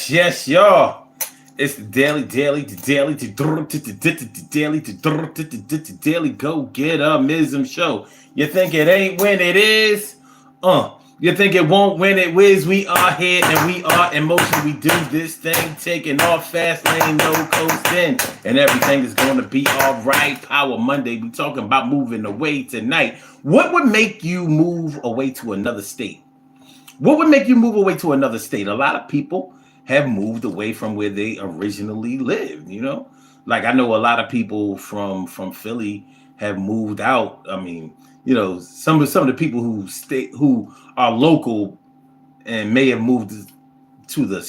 Yes, y'all. It's the daily go get mism show. You think it ain't when it is? You think it won't when it whiz? We are here and we are in motion. We do this thing, taking off fast lane, no coasting, and everything is going to be all right. Power Monday. We talking about moving away tonight. What would make you move away to another state? What would make you move away to another state? A lot of people have moved away from where they originally lived, Like I know a lot of people from Philly have moved out. I mean, some of the people who are local and may have moved to the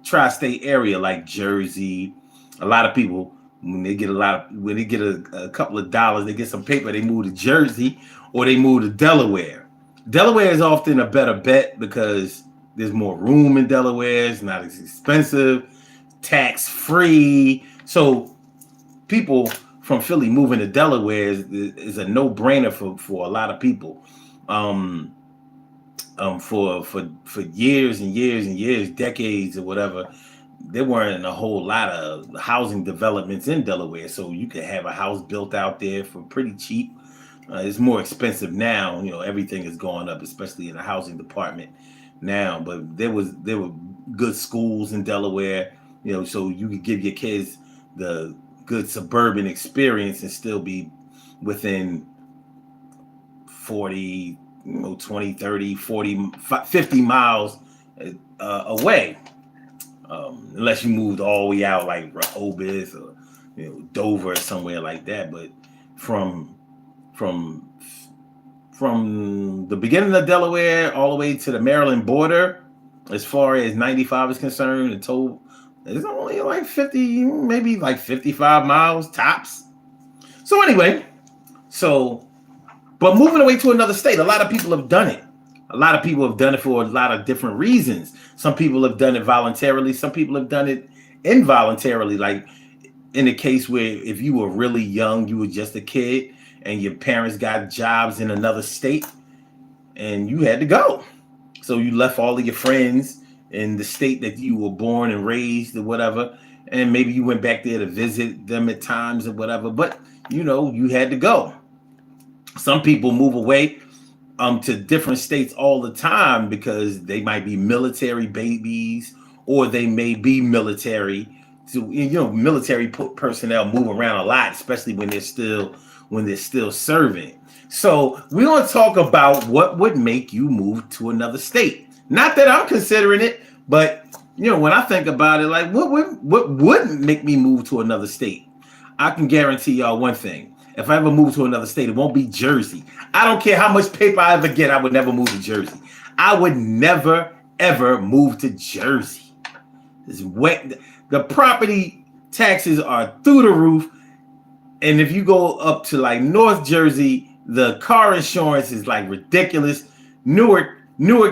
tri-state area like Jersey. A lot of people when they get a couple of dollars, they get some paper, they move to Jersey or they move to Delaware. Delaware is often a better bet because there's more room in Delaware. It's not as expensive, tax free. So people from Philly moving to Delaware is a no brainer for a lot of people. For years and years and years, decades or whatever, there weren't a whole lot of housing developments in Delaware. So you could have a house built out there for pretty cheap. It's more expensive now. Everything is going up, especially in the housing department now. But there were good schools in Delaware, so you could give your kids the good suburban experience and still be within 40, 20, 30, 40, 50 miles away. Unless you moved all the way out like Rehoboth or Dover or somewhere like that. But from the beginning of Delaware all the way to the Maryland border, as far as 95 is concerned, it's only like 50, maybe like 55 miles tops. So anyway, but moving away to another state, a lot of people have done it. A lot of people have done it for a lot of different reasons. Some people have done it voluntarily. Some people have done it involuntarily. Like in the case where if you were really young, you were just a kid, and your parents got jobs in another state and you had to go. So you left all of your friends in the state that you were born and raised or whatever. And maybe you went back there to visit them at times or whatever, but you had to go. Some people move away to different states all the time because they might be military babies or they may be military. So, military personnel move around a lot, especially when they're still serving. So we're going to talk about what would make you move to another state. Not that I'm considering it, but when I think about it, like what would make me move to another state? I can guarantee y'all one thing. If I ever move to another state, it won't be Jersey. I don't care how much paper I ever get, I would never move to Jersey. I would never, ever move to Jersey. It's wet. The property taxes are through the roof. And if you go up to like North Jersey, the car insurance is like ridiculous. Newark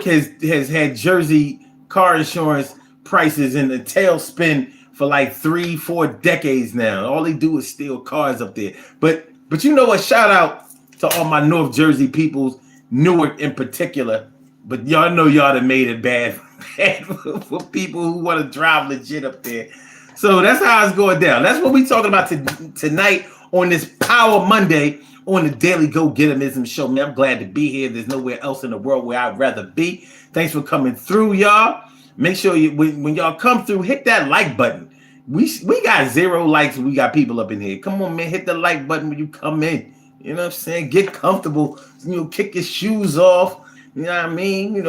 has had Jersey car insurance prices in the tailspin for like 3-4 decades now. All they do is steal cars up there. But you know what? Shout out to all my North Jersey peoples, Newark in particular. But y'all know y'all done made it bad for people who want to drive legit up there. So that's how it's going down. That's what we're talking about tonight on this Power Monday on the Daily Go Getimism Show. Man, I'm glad to be here. There's nowhere else in the world where I'd rather be. Thanks for coming through, y'all. Make sure when y'all come through, hit that like button. We got 0 likes and we got people up in here. Come on, man, hit the like button when you come in. You know what I'm saying? Get comfortable. Kick your shoes off. You know what I mean?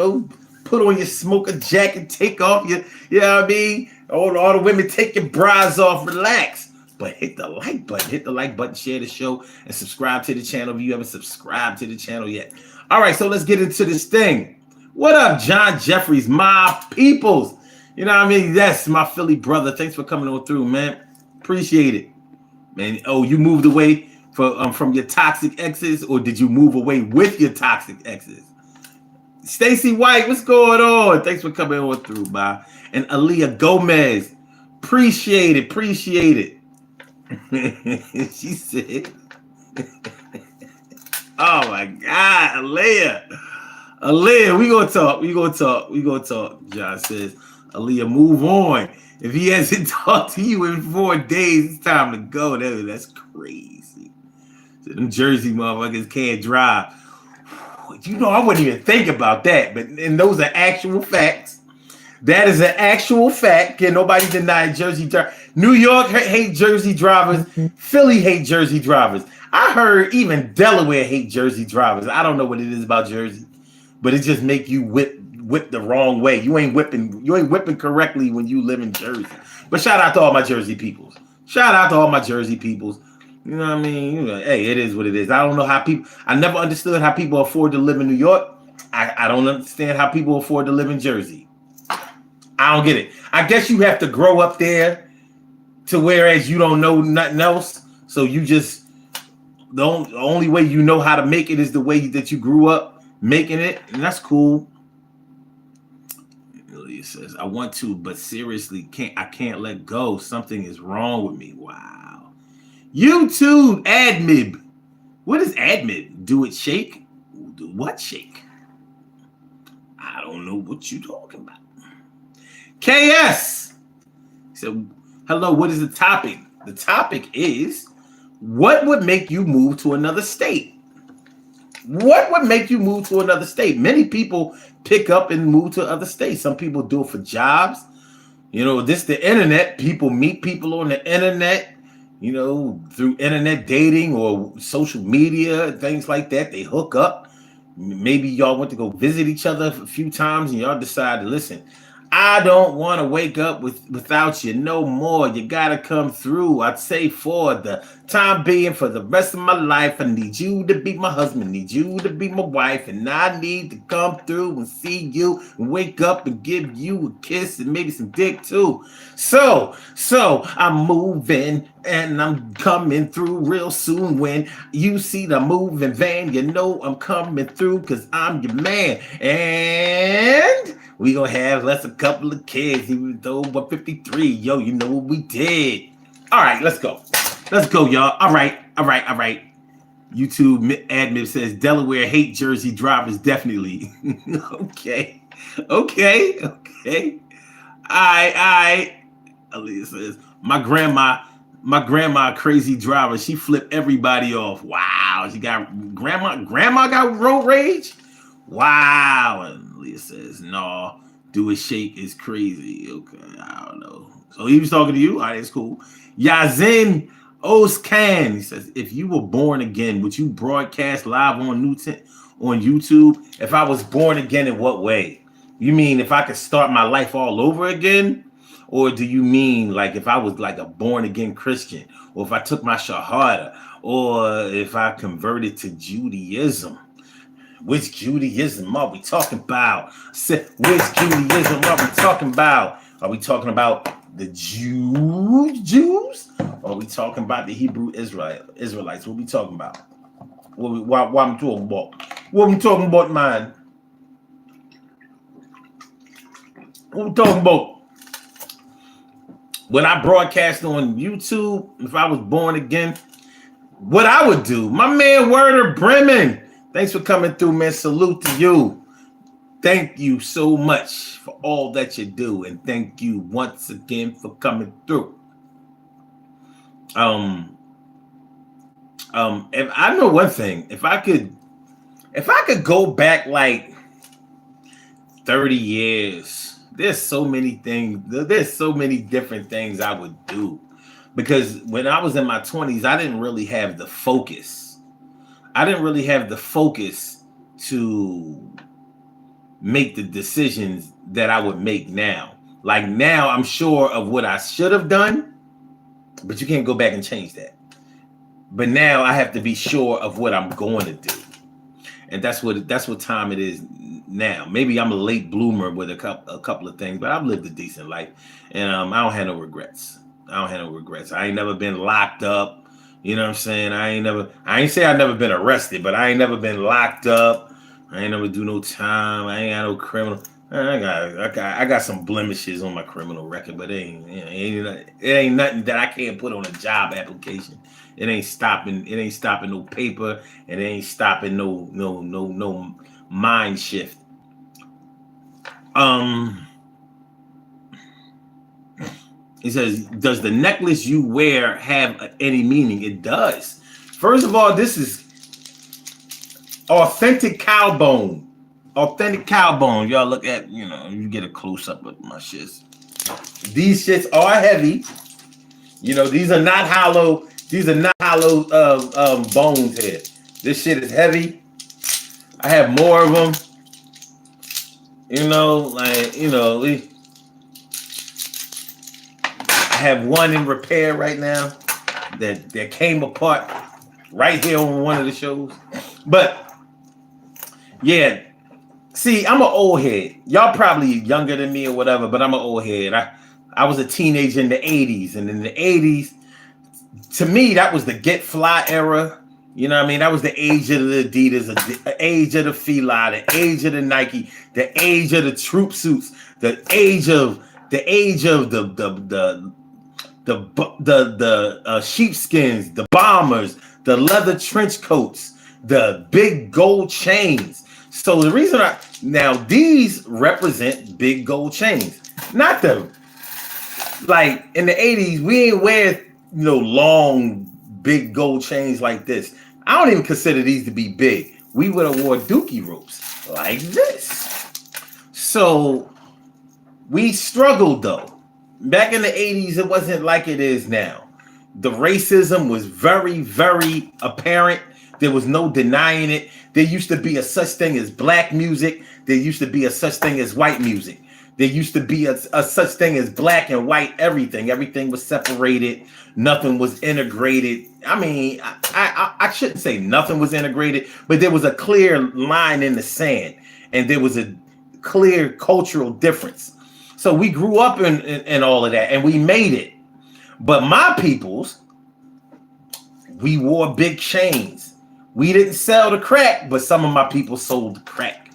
Put on your smoker jacket, take off your, you know what I mean? All the women, take your bras off, relax. But hit the like button. Hit the like button, share the show, and subscribe to the channel if you haven't subscribed to the channel yet. All right, so let's get into this thing. What up, John Jeffries, my peoples? You know what I mean? Yes, my Philly brother. Thanks for coming on through, man. Appreciate it. Man, you moved away from your toxic exes, or did you move away with your toxic exes? Stacy White, what's going on? Thanks for coming on through, bye. And Aaliyah Gomez, appreciate it. She said, oh my God, Aaliyah, we gonna talk. John says, Aaliyah, move on. If he hasn't talked to you in 4 days, it's time to go. That's crazy. So them Jersey motherfuckers can't drive. You know, I wouldn't even think about that. But and those are actual facts. That is an actual fact. Can nobody deny Jersey drivers? New York hate Jersey drivers. Philly hate Jersey drivers. I heard even Delaware hate Jersey drivers. I don't know what it is about Jersey, but it just make you whip the wrong way. You ain't whipping correctly when you live in Jersey. But shout out to all my Jersey peoples. Shout out to all my Jersey peoples. You know what I mean? You know, hey, it is what it is. I don't know how people. I never understood how people afford to live in New York. I don't understand how people afford to live in Jersey. I don't get it. I guess you have to grow up there to whereas you don't know nothing else. So you just the only way you know how to make it is the way that you grew up making it, and that's cool. He says, I want to, but seriously, I can't let go. Something is wrong with me. Wow. YouTube admib. What is admib? Do it shake? Do what shake? I don't know what you're talking about. KS. So, hello, what is the topic? The topic is, what would make you move to another state? What would make you move to another state? Many people pick up and move to other states. Some people do it for jobs. You know, the internet. People meet people on the internet, you know, through internet dating or social media, things like that. They hook up. Maybe y'all went to go visit each other a few times and y'all decided, listen, I don't want to wake up without you no more. You got to come through. I'd say for the time being, for the rest of my life, I need you to be my husband, need you to be my wife, and I need to come through and see you and wake up and give you a kiss and maybe some dick too. So I'm moving and I'm coming through real soon. When you see the moving van, you know I'm coming through because I'm your man. And we gonna have a couple of kids, even though we're 53. Yo, you know what we did. All right, let's go. Let's go, y'all. All right. YouTube admin says Delaware hate Jersey drivers, definitely. Okay. All right. Aaliyah says, my grandma crazy driver. She flipped everybody off. Wow. She got grandma got road rage. Wow. And Leah says, no, do a shake is crazy. Okay, I don't know. So he was talking to you. All right, it's cool. Yazin Oscan, he says, if you were born again, would you broadcast live on YouTube? If I was born again, in what way? You mean if I could start my life all over again? Or do you mean like if I was like a born again Christian, or if I took my Shahada, or if I converted to Judaism? Which Judaism are we talking about? Which Judaism are we talking about? Are we talking about the Jews? Or are we talking about the Hebrew Israelites? What we talking about? What I'm talking about? What we talking about, man? What we talking about? When I broadcast on YouTube, if I was born again, what I would do, my man Werner Bremen. Thanks for coming through, man. Salute to you. Thank you so much for all that you do, and thank you once again for coming through. If I know one thing, if I could go back like 30 years, there's so many things. There's so many different things I would do, because when I was in my 20s, I didn't really have the focus. To make the decisions that I would make now. Like now, I'm sure of what I should have done, but you can't go back and change that. But now I have to be sure of what I'm going to do, and that's what time it is now. Maybe I'm a late bloomer with a couple of things, but I've lived a decent life, and I don't have no regrets. I ain't never been locked up. You know what I'm saying? I ain't say I've never been arrested, but I ain't never been locked up. I ain't never do no time. I ain't got no criminal. I got some blemishes on my criminal record, but it ain't nothing that I can't put on a job application. It ain't stopping no paper, and it ain't stopping no mind shift. He says, does the necklace you wear have any meaning? It does. First of all, this is authentic cow bone. Authentic cow bone. Y'all look at, you get a close up of my shits. These shits are heavy. These are not hollow. These are not hollow bones here. This shit is heavy. I have more of them. I have one in repair right now that came apart right here on one of the shows. But yeah, see, I'm an old head. Y'all probably younger than me or whatever, but I'm an old head. I was a teenager in the 80s, and in the 80s, to me, that was the Get Fly era. You know what I mean? That was the age of the Adidas, the age of the Fila, the age of the Nike, the age of the troop suits, the age of the sheepskins, the bombers, the leather trench coats, the big gold chains. So the reason now these represent big gold chains, not the like in the 80s, we ain't wear long big gold chains like this. I don't even consider these to be big. We would have wore dookie ropes like this. So we struggled though. Back in the 80s, it wasn't like it is now. The racism was very, very apparent. There was no denying it. There used to be a such thing as black music. There used to be a such thing as white music. There used to be a such thing as black and white everything. Everything was separated. Nothing was integrated. I mean, I shouldn't say nothing was integrated, but there was a clear line in the sand, and there was a clear cultural difference. So we grew up in all of that, and we made it. But my peoples, we wore big chains. We didn't sell the crack, but some of my people sold the crack.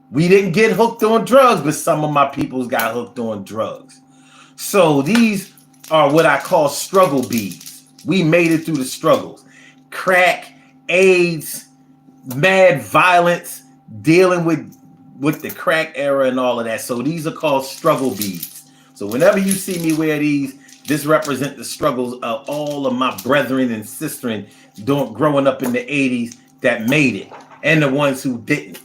We didn't get hooked on drugs, but some of my peoples got hooked on drugs. So these are what I call struggle beads. We made it through the struggles. Crack, AIDS, mad violence, dealing with the crack era and all of that. So these are called struggle beads. So whenever you see me wear these, this represents the struggles of all of my brethren and sistren growing up in the 80s that made it, and the ones who didn't.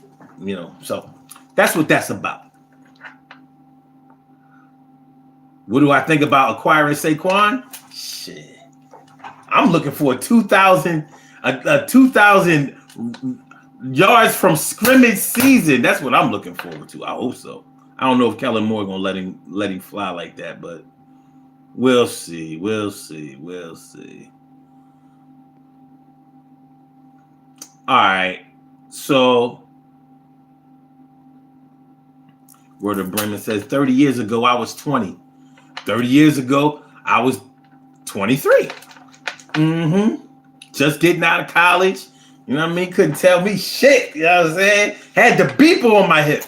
So that's what that's about. What do I think about acquiring Saquon? Shit, I'm looking for a 2,000 yards from scrimmage season. That's what I'm looking forward to. I hope so. I don't know if Kellen Moore gonna let him fly like that, but we'll see. We'll see. All right. So Word of Bremen says 30 years ago I was 20. 30 years ago I was 23. Just getting out of college. You know what I mean? Couldn't tell me shit. You know what I'm saying? Had the beeper on my hip.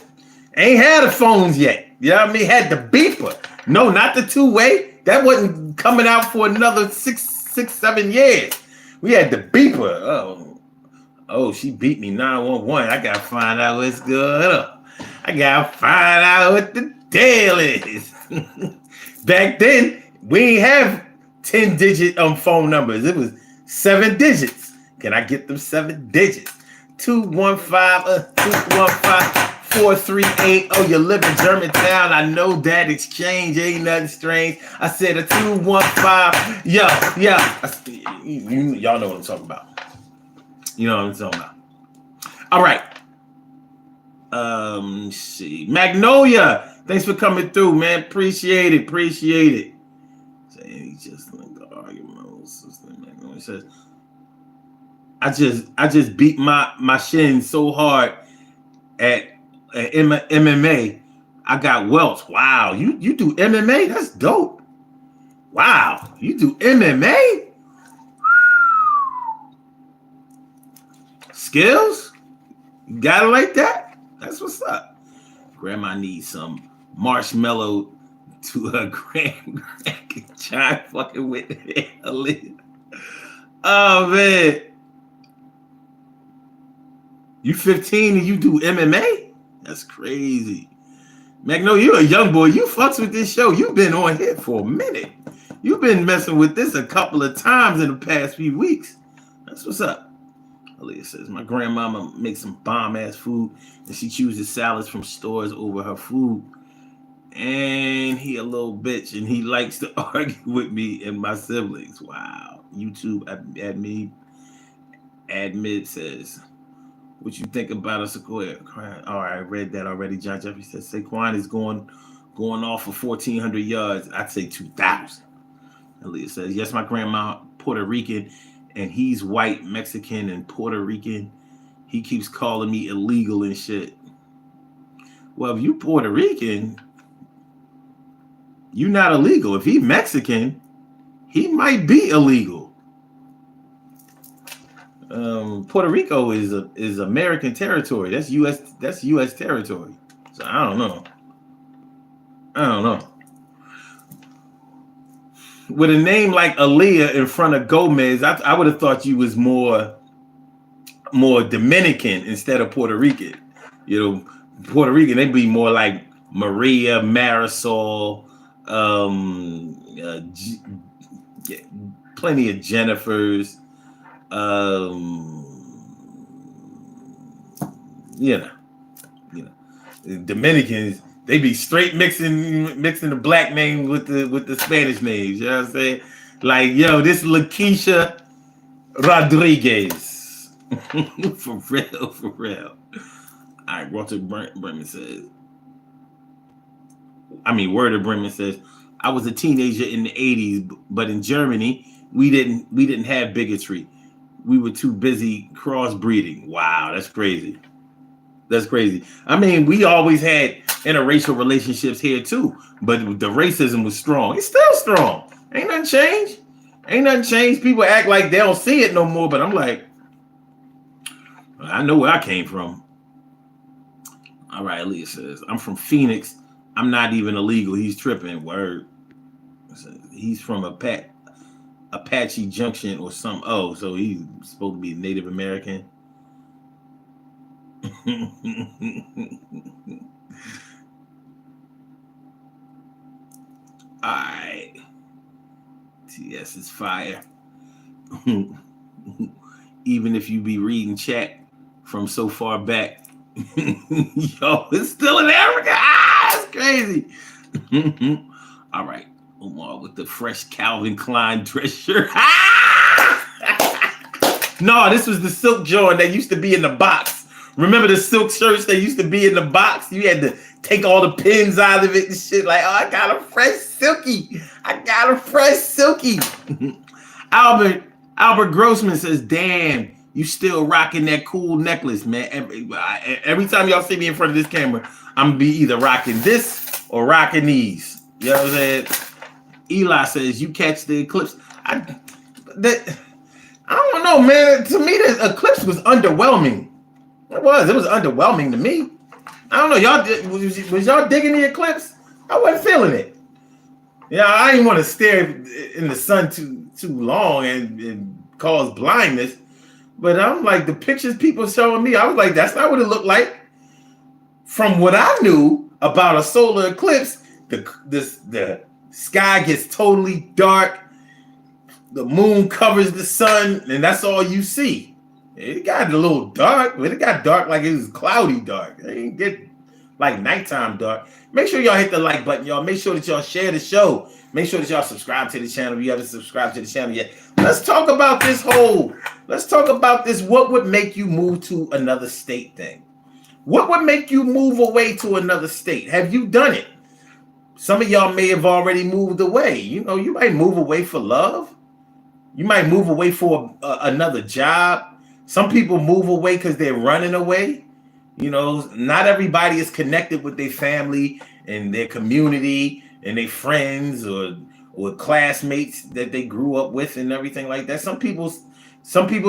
Ain't had the phones yet. You know what I mean? Had the beeper. No, not the two-way. That wasn't coming out for another 7 years. We had the beeper. Oh, she beat me 911. I gotta find out what's going on. I gotta find out what the deal is. Back then, we ain't have 10-digit phone numbers. It was 7 digits. Can I get them 7 digits? 215-438. Oh, you live in Germantown. I know that exchange ain't nothing strange. I said a 215. Yeah. Y'all know what I'm talking about. You know what I'm talking about. All right. Let's see. Magnolia, thanks for coming through, man. Appreciate it. Saying he just like the argument system. Magnolia says, I just beat my shin so hard at MMA. I got welts. Wow, you do MMA? That's dope. Wow, you do MMA? Skills? You got it like that? That's what's up. Grandma needs some marshmallow to her grand try fucking with it. Oh man. You 15 and you do MMA? That's crazy. Magno, you a young boy. You fucks with this show. You've been on here for a minute. You've been messing with this a couple of times in the past few weeks. That's what's up. Aaliyah says, my grandmama makes some bomb-ass food, and she chooses salads from stores over her food. And he a little bitch, and he likes to argue with me and my siblings. Wow. YouTube admit says, what you think about a Sequoia? All right, I read that already. John Jeffrey says Saquon is going off for 1,400 yards. I'd say 2,000. Aaliyah says, yes, my grandma Puerto Rican, and he's white, Mexican, and Puerto Rican. He keeps calling me illegal and shit. Well, if you Puerto Rican, you're not illegal. If he's Mexican, he might be illegal. Puerto Rico is American territory. That's U.S. territory. So I don't know. With a name like Aaliyah in front of Gomez, I would have thought you was more Dominican instead of Puerto Rican. You know, Puerto Rican, they'd be more like Maria, Marisol, plenty of Jennifers. Dominicans, they be straight mixing the black name with the Spanish names. You know what I'm saying? Like, yo, this is Lakeisha Rodriguez. For real. All right, Walter Bremen says, Werder Bremen says, I was a teenager in the 80s, but in Germany, we didn't have bigotry. We were too busy crossbreeding. Wow, that's crazy. I mean, we always had interracial relationships here too, but the racism was strong. It's still strong. Ain't nothing changed. People act like they don't see it no more, but I'm like, I know where I came from. All right, Aaliyah says, I'm from Phoenix. I'm not even illegal. He's tripping. Word. He's from Apache Junction or something. Oh, so he's supposed to be Native American. Alright. TS is fire. Even if you be reading chat from so far back. Yo, it's still in Africa. That's crazy. All right. Omar with the fresh Calvin Klein dress shirt. No, this was the silk joint that used to be in the box. Remember the silk shirts that used to be in the box? You had to take all the pins out of it and shit. Like, oh, I got a fresh silky. Albert Grossman says, damn, you still rocking that cool necklace, man. Every time y'all see me in front of this camera, I'm going to be either rocking this or rocking these. You know what I'm saying? Eli says, you catch the eclipse. I don't know, man. To me, the eclipse was underwhelming. It was underwhelming to me. I don't know. Was y'all digging the eclipse? I wasn't feeling it. Yeah, I didn't want to stare in the sun too long and cause blindness. But I'm like, the pictures people showing me, I was like, that's not what it looked like. From what I knew about a solar eclipse, the sky gets totally dark. The moon covers the sun, and that's all you see. It got a little dark, but it got dark like it was cloudy dark. It didn't get like nighttime dark. Make sure y'all hit the like button, y'all. Make sure that y'all share the show. Make sure that y'all subscribe to the channel if you haven't subscribed to the channel yet. Let's talk about this what would make you move to another state thing. What would make you move away to another state? Have you done it? Some of y'all may have already moved away. You know, you might move away for love. You might move away for another job. Some people move away because they're running away. You know, not everybody is connected with their family and their community and their friends or classmates that they grew up with and everything like that. Some people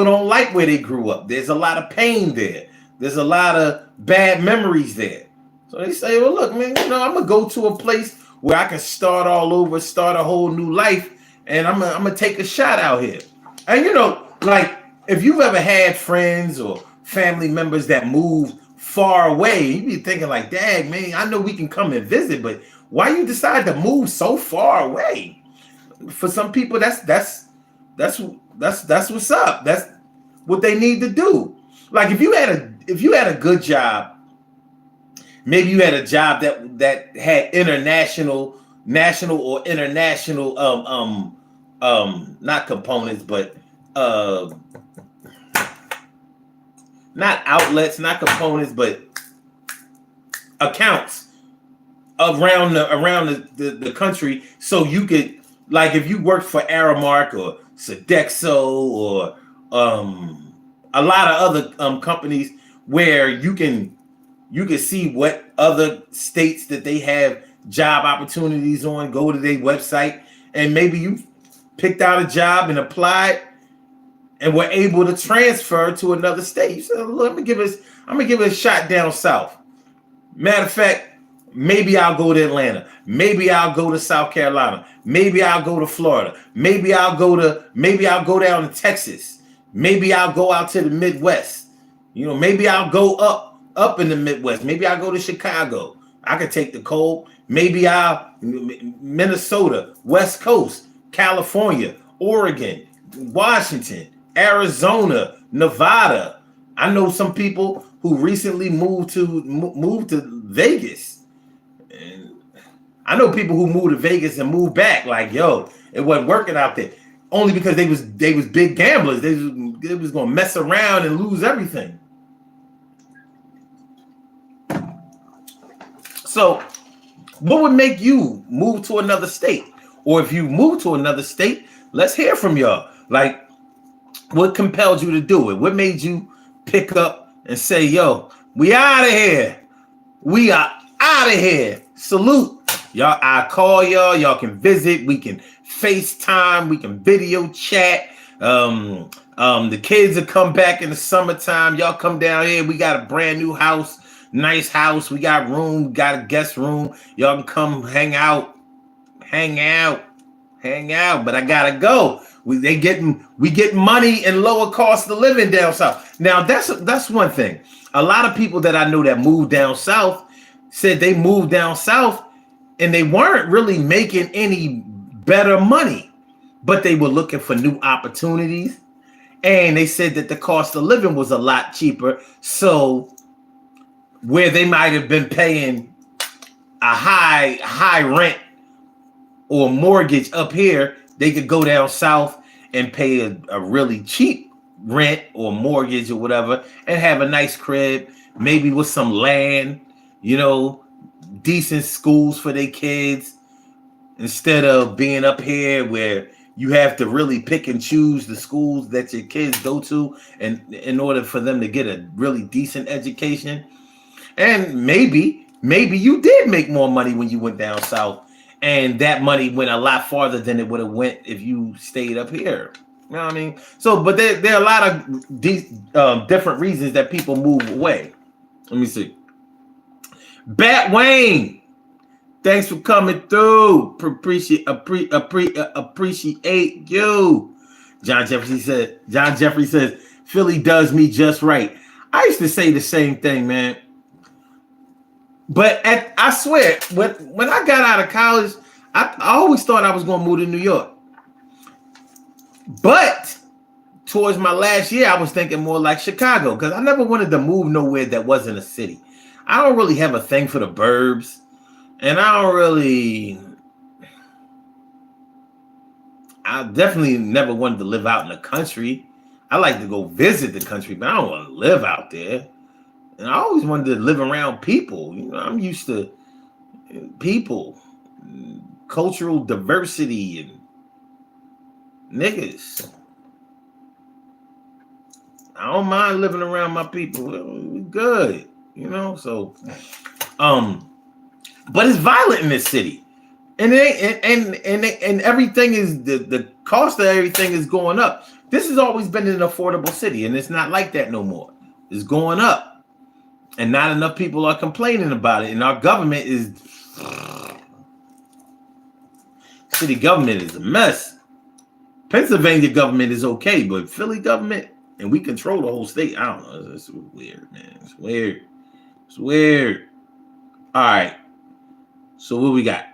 don't like where they grew up. There's a lot of pain there. There's a lot of bad memories there. So they say, well, look, man, you know, I'm going to go to a place where I can start all over, start a whole new life, and I'm going to take a shot out here. And, you know, like, if you've ever had friends or family members that moved far away. You be thinking like, dang, man, I know we can come and visit, but why you decide to move so far away? For some people, that's what's up. That's what they need to do. Like if you had a good job, maybe you had a job that had national or international not components, but not outlets, not components, but accounts around the country, so you could, like, if you worked for Aramark or Sodexo or a lot of other companies where you can see what other states that they have job opportunities on, go to their website, and maybe you picked out a job and applied and were able to transfer to another state. You said, look, I'm gonna give it a shot down south. Matter of fact, maybe I'll go to Atlanta. Maybe I'll go to South Carolina. Maybe I'll go to Florida. Maybe I'll go down to Texas. Maybe I'll go out to the Midwest. You know, maybe I'll go up in the Midwest. Maybe I'll go to Chicago. I could take the cold. Maybe I'll Minnesota, West Coast, California, Oregon, Washington, Arizona, Nevada. I know some people who recently moved to Vegas. And I know people who moved to Vegas and moved back. Like, yo, it wasn't working out there. Only because they was big gamblers. They was gonna mess around and lose everything. So, what would make you move to another state? Or if you move to another state, let's hear from y'all. Like, what compelled you to do it? What made you pick up and say, yo, we out of here. We are out of here. Salute. Y'all, I call y'all. Y'all can visit. We can FaceTime. We can video chat. The kids will come back in the summertime. Y'all come down here. We got a brand new house. Nice house. We got room. Got a guest room. Y'all can come hang out. But I gotta go. We get money and lower cost of living down south. Now that's one thing. A lot of people that I know that moved down south said they moved down south and they weren't really making any better money, but they were looking for new opportunities. And they said that the cost of living was a lot cheaper. So where they might have been paying a high rent or mortgage up here, they could go down south and pay a really cheap rent or mortgage or whatever and have a nice crib, maybe with some land, you know, decent schools for their kids, instead of being up here where you have to really pick and choose the schools that your kids go to and in order for them to get a really decent education. And maybe you did make more money when you went down south, and that money went a lot farther than it would have went if you stayed up here. You know what I mean? So, but there are a lot of different reasons that people move away. Let me see. Bat Wayne, thanks for coming through. Appreciate you. John Jeffrey says, Philly does me just right. I used to say the same thing, man. But I swear, when I got out of college, I always thought I was going to move to New York. But towards my last year, I was thinking more like Chicago, because I never wanted to move nowhere that wasn't a city. I don't really have a thing for the burbs, and I definitely never wanted to live out in the country. I like to go visit the country, but I don't want to live out there. And I always wanted to live around people. You know, I'm used to people, cultural diversity, and niggas. I don't mind living around my people. We're good, you know. So, but it's violent in this city, and everything is the cost of everything is going up. This has always been an affordable city, and it's not like that no more. It's going up. And not enough people are complaining about it. And our government city government is a mess. Pennsylvania government is okay, but Philly government, and we control the whole state. I don't know. It's weird, man. It's weird. It's weird. All right. So what we got?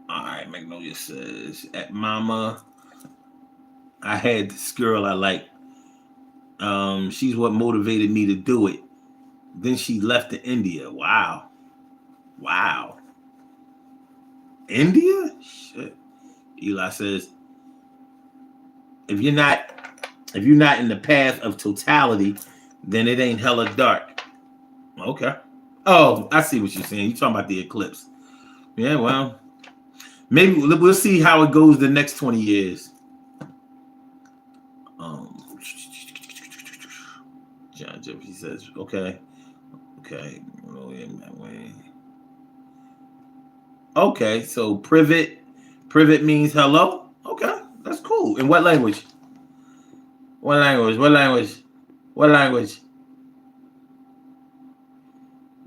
All right. Magnolia says, at Mama, I had this girl I like. She's what motivated me to do it. Then she left to India. Wow. Wow. India? Shit. Eli says, if you're not in the path of totality, then it ain't hella dark. Okay. Oh, I see what you're saying. You're talking about the eclipse. Yeah, well, maybe we'll see how it goes the next 20 years. John Jeffrey says, okay. Okay, so privet means hello. Okay, that's cool. In what language? What language?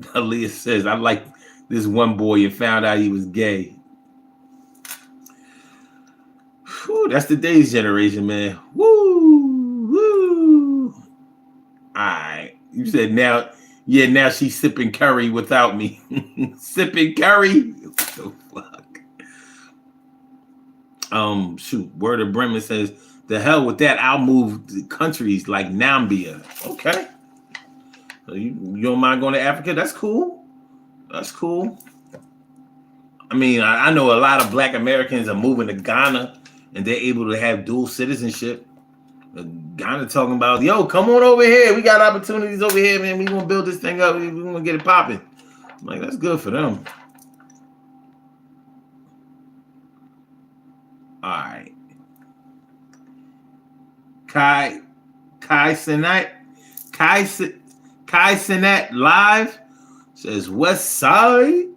Aaliyah says, I like this one boy and found out he was gay. Whew, that's today's generation, man. Woo. Alright. You said now, yeah, now she's sipping curry without me. Sipping curry? What the fuck? Shoot, Word of Bremen says, the hell with that, I'll move to countries like Nambia. Okay. So you don't mind going to Africa? That's cool. I mean, I know a lot of Black Americans are moving to Ghana and they're able to have dual citizenship. Ghana talking about, yo, come on over here. We got opportunities over here, man. We gonna build this thing up. We gonna get it popping. I'm like, that's good for them. All right. Kai Sinat live says West Side.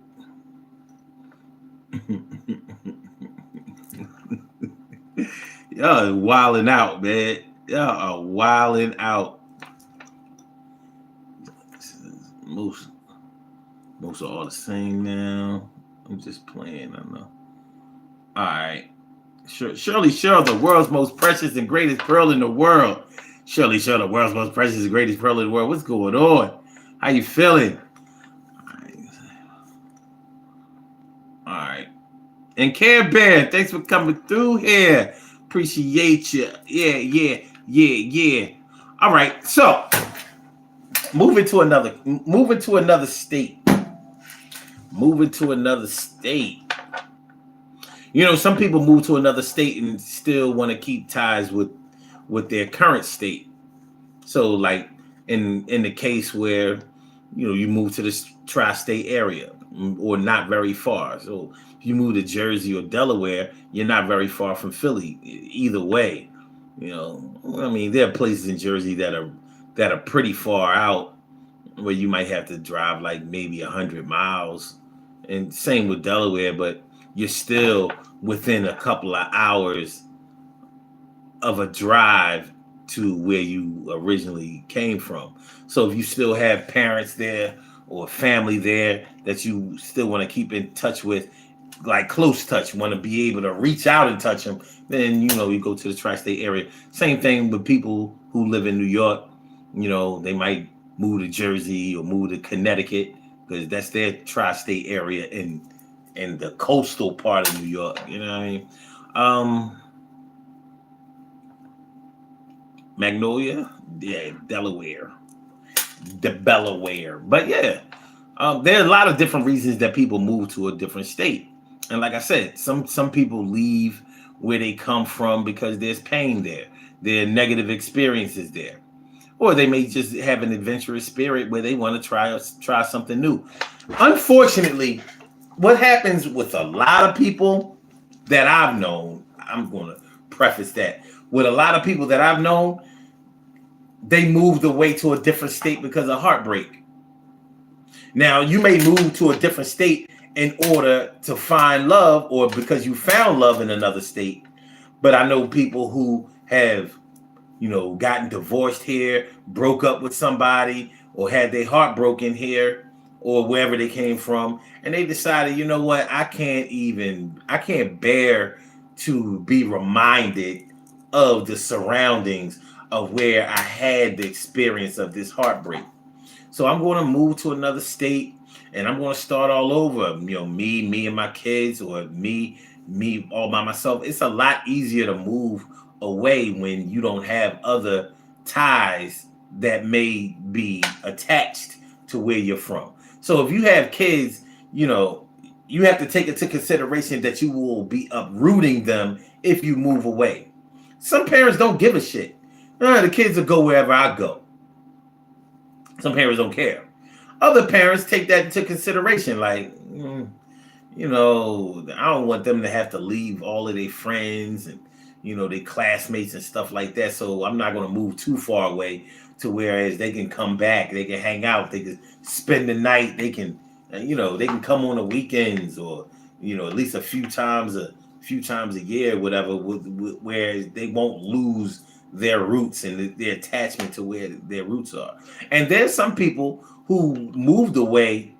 Y'all are wilding out, man. Y'all are wilding out. Most are all the same now. I'm just playing. I know. All right. Shirley Cheryl, the world's most precious and greatest pearl in the world. Shirley Cheryl, the world's most precious and greatest pearl in the world. What's going on? How you feeling? All right. And Care Bear, thanks for coming through here. Appreciate you. Yeah. All right. So, moving to another state. You know, some people move to another state and still want to keep ties with their current state. So, like in the case where, you know, you move to this tri-state area or not very far. So if you move to Jersey or Delaware, you're not very far from Philly. Either way, you know, I mean, there are places in Jersey that are pretty far out where you might have to drive like maybe 100 miles, and same with Delaware, but you're still within a couple of hours of a drive to where you originally came from. So if you still have parents there or family there that you still want to keep in touch with, like close touch, want to be able to reach out and touch them, then, you know, you go to the tri-state area. Same thing with people who live in New York. You know, they might move to Jersey or move to Connecticut because that's their tri-state area in the coastal part of New York. You know what I mean? Magnolia, yeah, Delaware. But yeah, there are a lot of different reasons that people move to a different state. And like I said, some people leave where they come from because there's pain there. There are negative experiences there. Or they may just have an adventurous spirit where they want to try something new. Unfortunately, what happens with a lot of people that I've known, I'm going to preface that, with a lot of people that I've known, they moved away to a different state because of heartbreak. Now, you may move to a different state in order to find love or because you found love in another state. But I know people who have, you know, gotten divorced here, broke up with somebody, or had their heart broken here or wherever they came from. And they decided, you know what, I can't bear to be reminded of the surroundings of where I had the experience of this heartbreak. So I'm going to move to another state and I'm going to start all over. Me and my kids, or me all by myself. It's a lot easier to move away when you don't have other ties that may be attached to where you're from. So if you have kids, you have to take into consideration that you will be uprooting them if you move away. Some parents don't give a shit. The kids will go wherever I go. Some parents don't care. Other parents take that into consideration. Like, I don't want them to have to leave all of their friends and, their classmates and stuff like that. So I'm not going to move too far away to whereas they can come back, they can hang out, they can spend the night, they can, they can come on the weekends or, at least a few times a year, whatever, where they won't lose their roots and their attachment to where their roots are. And there's some people who moved away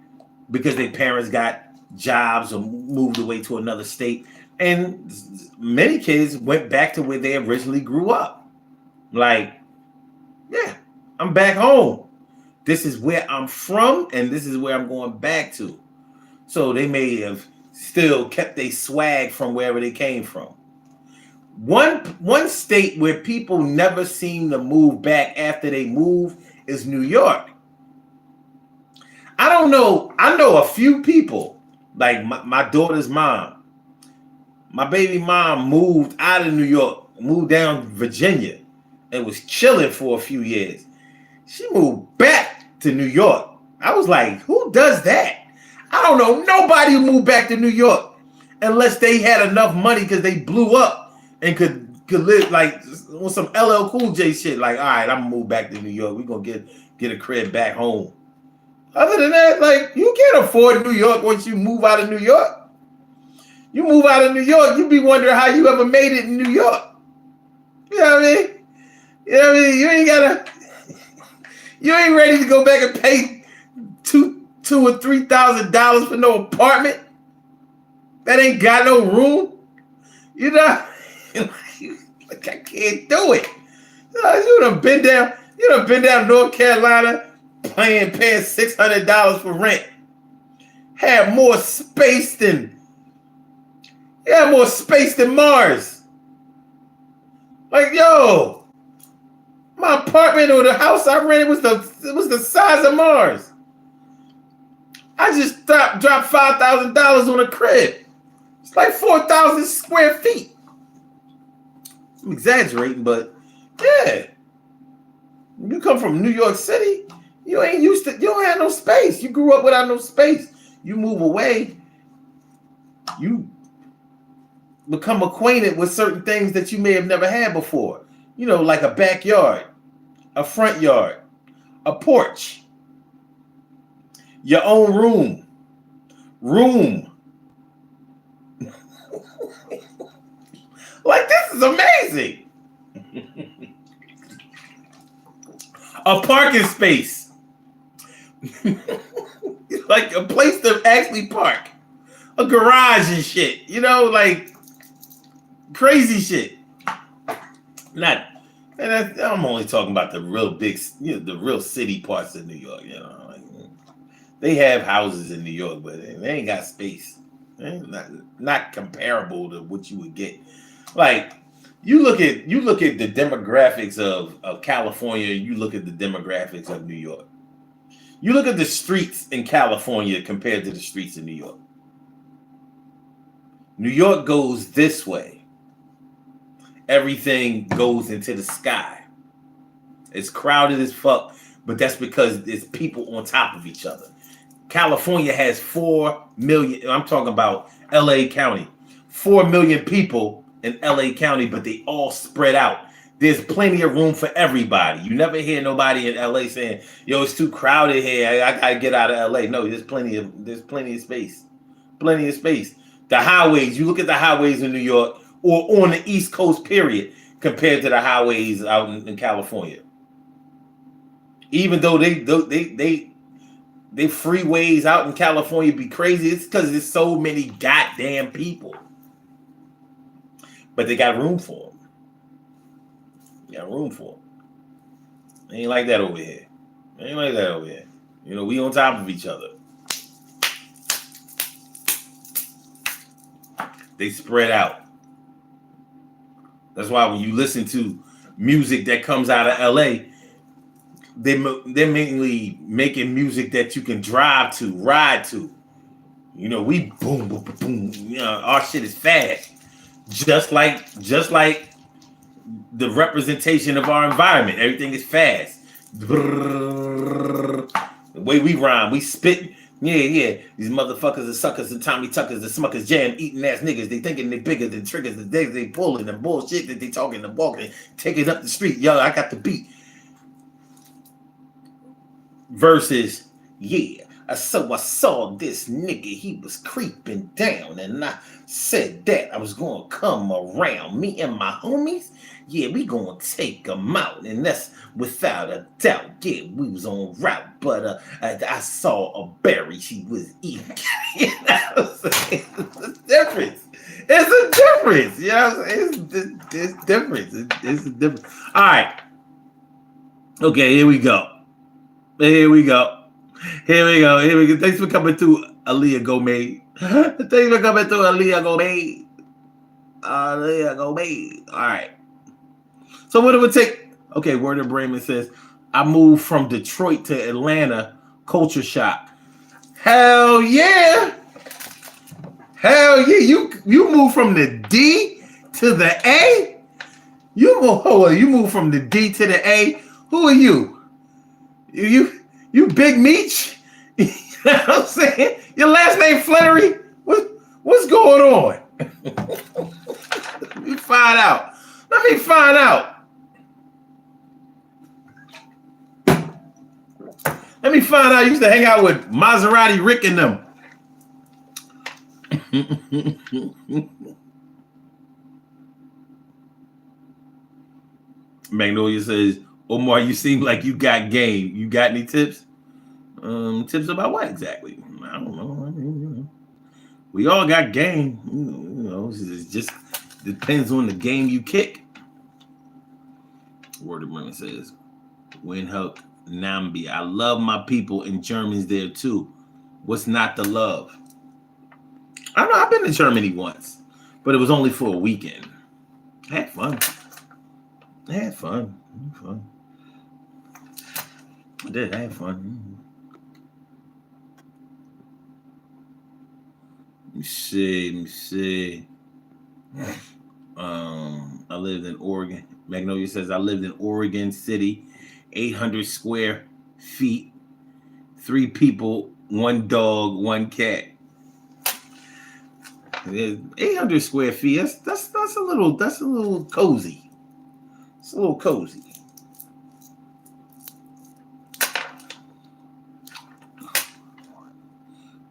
because their parents got jobs or moved away to another state. And many kids went back to where they originally grew up. Like, yeah, I'm back home. This is where I'm from, and this is where I'm going back to. So they may have still kept their swag from wherever they came from. One state where people never seem to move back after they move is New York. I don't know. I know a few people, like my daughter's mom. My baby mom moved out of New York, moved down to Virginia, and was chilling for a few years. She moved back to New York. I was like, who does that? I don't know nobody who moved back to New York unless they had enough money because they blew up and could live like with some LL Cool J shit. Like, all right, I'm gonna move back to New York. We're gonna get a crib back home. Other than that, like, you can't afford New York once you move out of New York. You move out of New York, you be wondering how you ever made it in New York. You know what I mean? You ain't ready to go back and pay $2,000 or $3,000 for no apartment that ain't got no room. Like, I can't do it. You done been down North Carolina paying $600 for rent. Had more space than Mars. Like, yo, my apartment or the house I rented was the size of Mars. I just dropped $5,000 on a crib. It's like 4,000 square feet. I'm exaggerating, but yeah. You come from New York City, you don't have no space. You grew up without no space. You move away, you become acquainted with certain things that you may have never had before. Like a backyard, a front yard, a porch, your own room. Like, this is amazing. A parking space. Like a place to actually park. A garage and shit. Like crazy shit. I'm only talking about the real big, the real city parts of New York. Like, they have houses in New York, but they ain't got space. Not comparable to what you would get. Like, you look at the demographics of California. You look at the demographics of New York. You look at the streets in California compared to the streets in New York. New York goes this way. Everything goes into the sky. It's crowded as fuck, but that's because it's people on top of each other. California has 4 million. I'm talking about LA County. 4 million people in LA County, but they all spread out. There's plenty of room for everybody. You never hear nobody in LA saying, yo, it's too crowded here. I gotta get out of LA. No, there's plenty of space. Plenty of space. The highways, you look at the highways in New York or on the East Coast, period, compared to the highways out in California. Even though they freeways out in California be crazy, it's because there's so many goddamn people. But they got room for them. Ain't like that over here. Ain't like that over here. You know, we on top of each other. They spread out. That's why when you listen to music that comes out of LA, they're mainly making music that you can drive to, ride to. You know, we boom, boom, boom, boom. You know, our shit is fast. Just like the representation of our environment. Everything is fast. The way we rhyme, we spit. Yeah. These motherfuckers are suckers and Tommy Tuckers, the Smuckers Jam, eating ass niggas. They thinking they bigger than triggers. The days they pulling, the bullshit that they talking and walking, taking up the street. Yo, I got the beat. Versus, yeah. So I saw this nigga, he was creeping down, and I said that I was gonna come around. Me and my homies, yeah, we gonna take them out, and that's without a doubt. Yeah, we was on route, but I saw a berry she was eating. You know what I'm saying? It's a difference. It's a difference. You know what I'm saying? It's difference. It's a difference. All right. Okay, here we go. Here we go. Thanks for coming through, Aaliyah Gomez. Thanks for coming through, Aaliyah Gomez. All right. So what it would take? Okay, Word of Bremen says, I moved from Detroit to Atlanta. Culture shock. Hell yeah. You moved from the D to the A? You move from the D to the A? Who are you? You Big Meech? You know what I'm saying? Your last name Flannery? What's going on? Let me find out. You used to hang out with Maserati Rick and them. Magnolia says, Omar, you seem like you got game. You got any tips? Tips about what exactly? I don't know. I mean, you know, we all got game. You know, it just depends on the game you kick. Word of Bremen says, Windhoek, Nambi. I love my people and Germans there too. What's not to love? I don't know. I've been to Germany once, but it was only for a weekend. I had fun. I had fun. I did. I had fun. Let me see. I lived in Oregon. Magnolia says I lived in Oregon City, 800 square feet, 3 people, 1 dog, 1 cat. 800 square feet. That's a little cozy. It's a little cozy.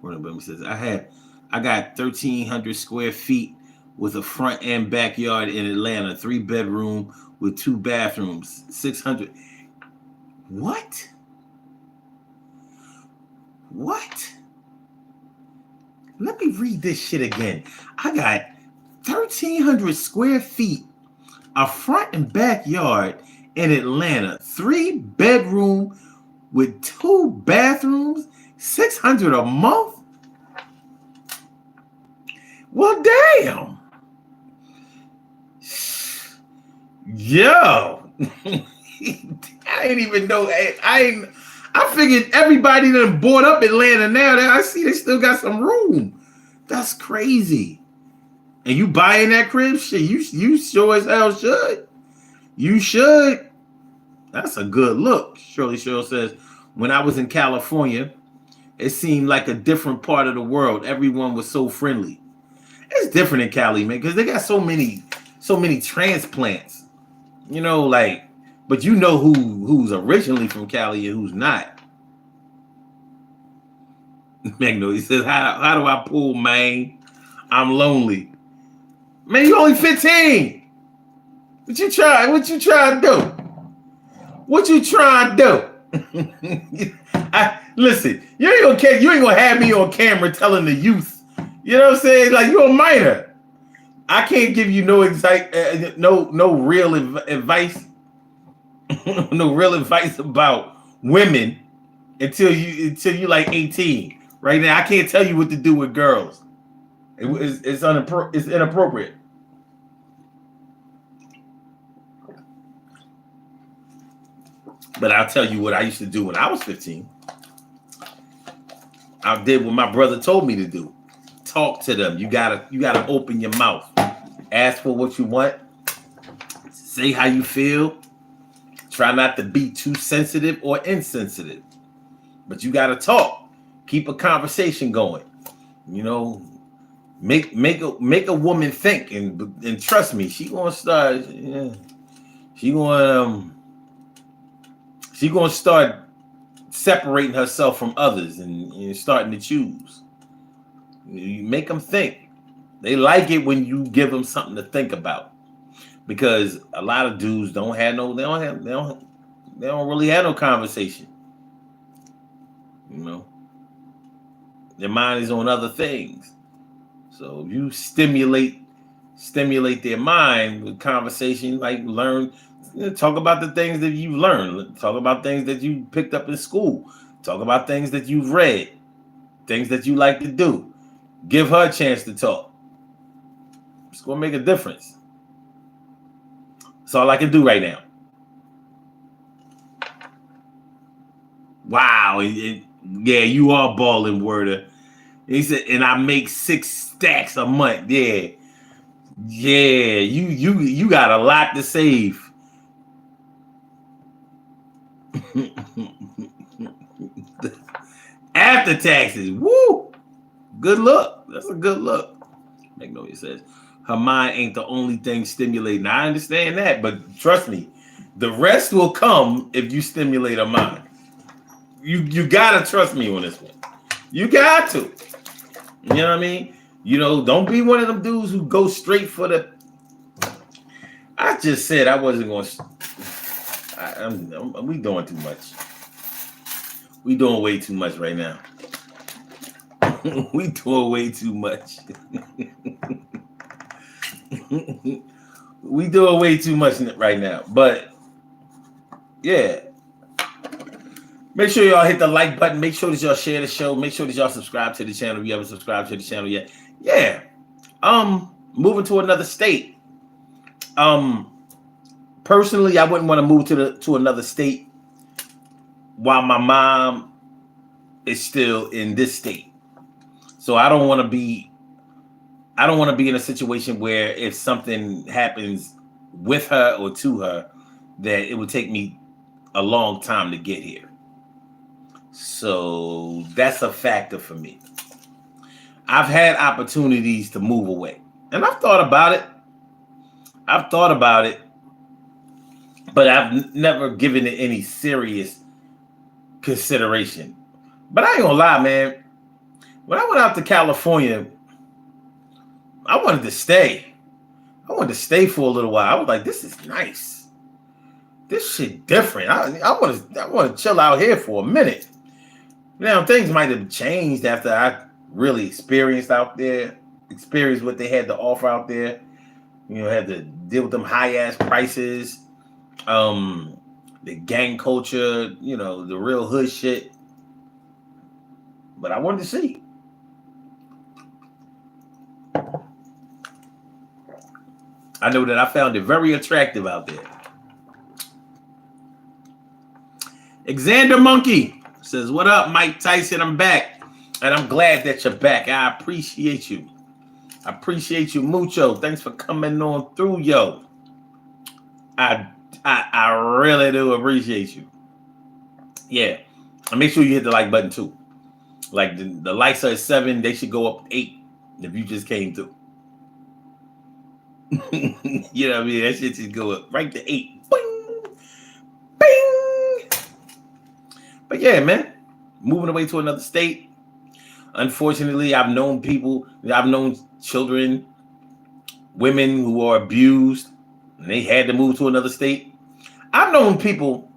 Word says I got 1,300 square feet with a front and backyard in Atlanta, 3-bedroom with 2 bathrooms, 600. What? Let me read this shit again. I got 1,300 square feet, a front and backyard in Atlanta, 3-bedroom with 2 bathrooms, 600 a month. Well, damn. Yo. I didn't even know. I figured everybody that bought up Atlanta now. I see they still got some room. That's crazy. And you buying that crib? Shit, you sure as hell should. You should. That's a good look. Shirley Cheryl says, when I was in California, it seemed like a different part of the world. Everyone was so friendly. It's different in Cali, man, because they got so many transplants. You know, like, but you know who's originally from Cali and who's not. Magnolia says, how do I pull, man? I'm lonely. Man, you only 15. What you trying to do? Listen, you ain't gonna have me on camera telling the youth. You know what I'm saying? Like, you're a minor. I can't give you no real advice. no real advice about women until you like 18. Right now, I can't tell you what to do with girls. It's inappropriate. But I'll tell you what I used to do when I was 15. I did what my brother told me to do. Talk to them. You gotta open your mouth. Ask for what you want. Say how you feel. Try not to be too sensitive or insensitive. But you gotta talk. Keep a conversation going. You know, make a woman think, and trust me, she gonna start. Yeah, she gonna start separating herself from others and starting to choose. You make them think. They like it when you give them something to think about, because a lot of dudes they don't really have no conversation. You know, their mind is on other things. So if you stimulate their mind with conversation, like talk about the things that you've learned, talk about things that you picked up in school, talk about things that you've read, things that you like to do. Give her a chance to talk. It's gonna make a difference. That's all I can do right now. Wow. Yeah, you are balling, Werder. He said, and I make 6 stacks a month. Yeah. Yeah, you got a lot to save. After taxes. Woo! Good look. That's a good look. Magnolia says, her mind ain't the only thing stimulating. I understand that, but trust me, the rest will come if you stimulate her mind. You gotta trust me on this one. You got to. You know what I mean? You know, don't be one of them dudes who go straight for the. I just said I wasn't going to. We doing too much. We doing way too much right now. We doing way too much. We doing way too much right now. But yeah. Make sure y'all hit the like button. Make sure that y'all share the show. Make sure that y'all subscribe to the channel if you haven't subscribed to the channel yet. Yeah. Moving to another state. Personally, I wouldn't want to move to another state while my mom is still in this state. So I don't want to be in a situation where if something happens with her or to her, that it would take me a long time to get here. So that's a factor for me. I've had opportunities to move away, and I've thought about it, but I've never given it any serious consideration. But I ain't gonna lie, man. When I went out to California, I wanted to stay. I wanted to stay for a little while. I was like, this is nice. This shit different. I want to chill out here for a minute. Now, things might have changed after I really experienced what they had to offer out there. You know, had to deal with them high-ass prices, the gang culture, you know, the real hood shit. But I wanted to see. I know that I found it very attractive out there. Xander Monkey says, what up, Mike Tyson? I'm back. And I'm glad that you're back. I appreciate you. I appreciate you mucho. Thanks for coming on through, yo. I really do appreciate you. Yeah. And make sure you hit the like button too. Like the likes are at 7, they should go up 8 if you just came through. You know what I mean? That shit should go up right to 8. Bing! Bing! But yeah, man. Moving away to another state. Unfortunately, I've known children, women who are abused, and they had to move to another state. I've known people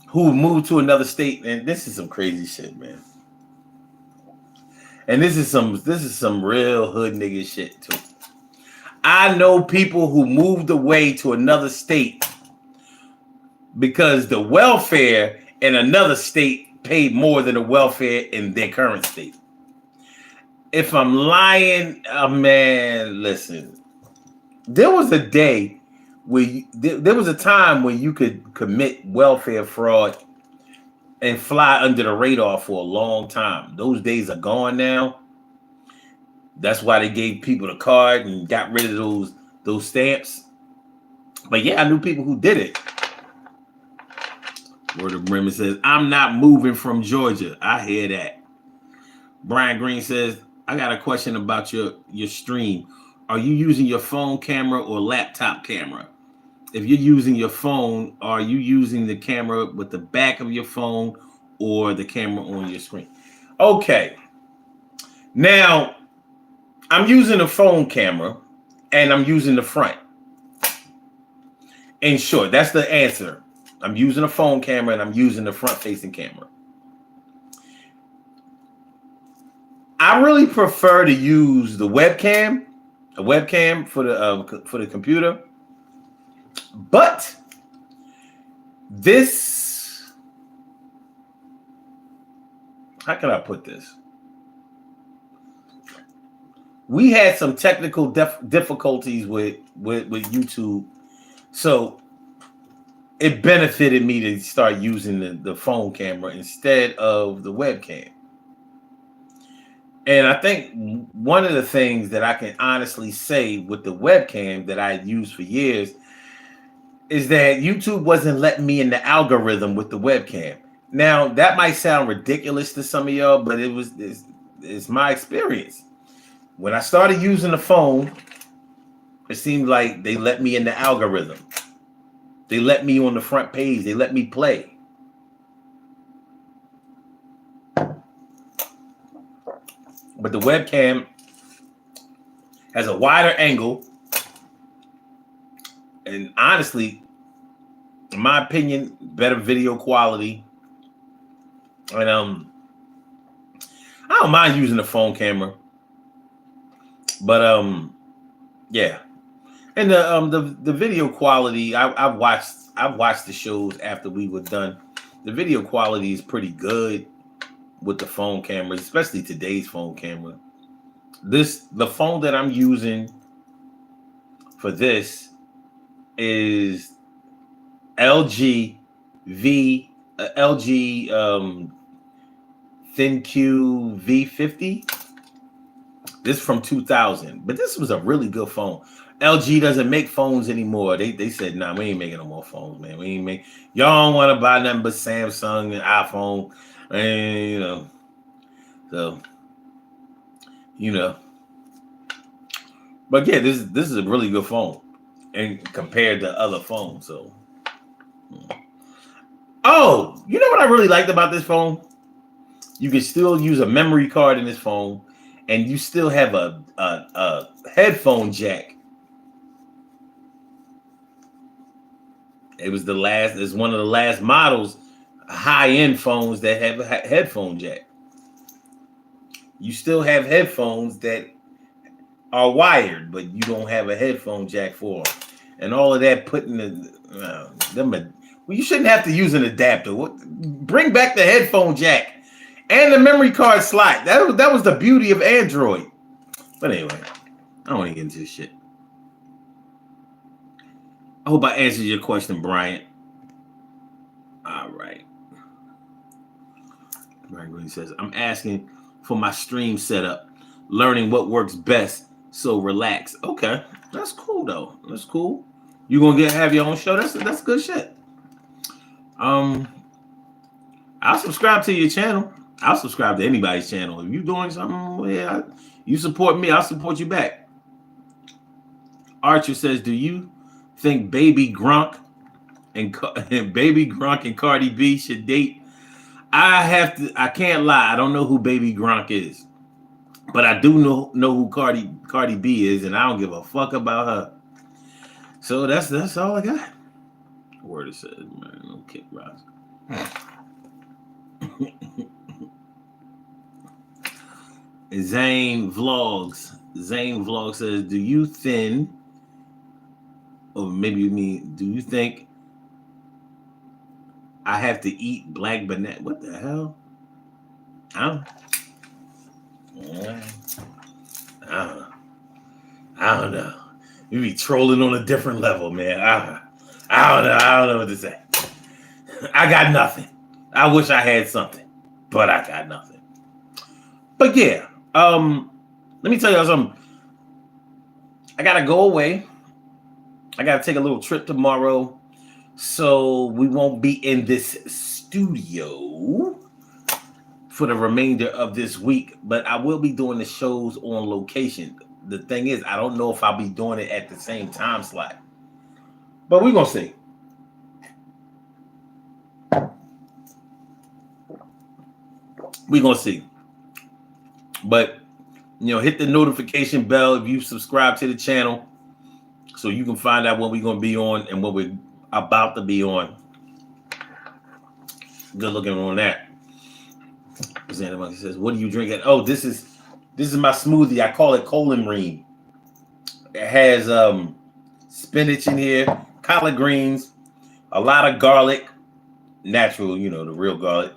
who moved to another state, and this is some crazy shit, man. And this is some real hood nigga shit too. I know people who moved away to another state because the welfare in another state paid more than the welfare in their current state. If I'm lying, man, listen. There was a day where there was a time when you could commit welfare fraud and fly under the radar for a long time. Those days are gone now. That's why they gave people the card and got rid of those stamps. But yeah, I knew people who did it. Word of Bremen says, I'm not moving from Georgia. I hear that. Brian Green says, I got a question about your stream. Are you using your phone camera or laptop camera? If you're using your phone, are you using the camera with the back of your phone or the camera on your screen? Okay. Now, I'm using a phone camera and I'm using the front. In short, that's the answer. I'm using a phone camera and I'm using the front-facing camera. I really prefer to use the webcam, a webcam for the computer. But this, how can I put this? We had some technical difficulties with YouTube, so it benefited me to start using the phone camera instead of the webcam. And I think one of the things that I can honestly say with the webcam that I used for years is that YouTube wasn't letting me in the algorithm with the webcam. Now, that might sound ridiculous to some of y'all, but it's my experience. When I started using the phone, it seemed like they let me in the algorithm. They let me on the front page. They let me play. But the webcam has a wider angle. And honestly, in my opinion, better video quality. And I don't mind using the phone camera. But yeah. And the video quality, I've watched the shows after we were done. The video quality is pretty good with the phone cameras, especially today's phone camera. The phone that I'm using for this is LG ThinQ V50. This is from 2000, but this was a really good phone. LG doesn't make phones anymore. They said, nah, we ain't making no more phones, man. Y'all don't want to buy nothing but Samsung and iPhone, and so But yeah, this is a really good phone, and compared to other phones. So, oh, you know what I really liked about this phone? You can still use a memory card in this phone, and you still have a headphone jack. It's one of the last models, high-end phones that have a headphone jack. You still have headphones that are wired, but you don't have a headphone jack for them. And all of that well, you shouldn't have to use an adapter. Bring back the headphone jack and the memory card slot. That was the beauty of Android. But anyway, I don't want to get into this shit. I hope I answered your question, Bryant. All right. Brian Green says, I'm asking for my stream setup, learning what works best, so relax. Okay, that's cool though. That's cool. You gonna have your own show? That's good shit. I'll subscribe to your channel. I'll subscribe to anybody's channel. If you doing something, you support me, I'll support you back. Archer says, do you think Baby Gronk and Cardi B should date? I can't lie. I don't know who Baby Gronk is, but I do know who Cardi B is, and I don't give a fuck about her. So that's all I got. Word it says, man, no kick rise. Zane Vlogs says, do you think I have to eat black banana. What the hell? I don't, I don't know. I don't know. You be trolling on a different level, man. I don't know. I don't know what to say. I got nothing. I wish I had something, but I got nothing. But yeah, let me tell y'all something. I gotta go away. I gotta take a little trip tomorrow, so we won't be in this studio for the remainder of this week. But I will be doing the shows on location. The thing is, I don't know if I'll be doing it at the same time slot, but we're gonna see. We're gonna see. But hit the notification bell if you subscribe to the channel, so you can find out when we're gonna be on and what we're about to be on. Good looking on that. Xander Monkey says, "What do you drink at?" Oh, this is my smoothie. I call it Colon Ream. It has spinach in here, collard greens, a lot of garlic, natural, the real garlic.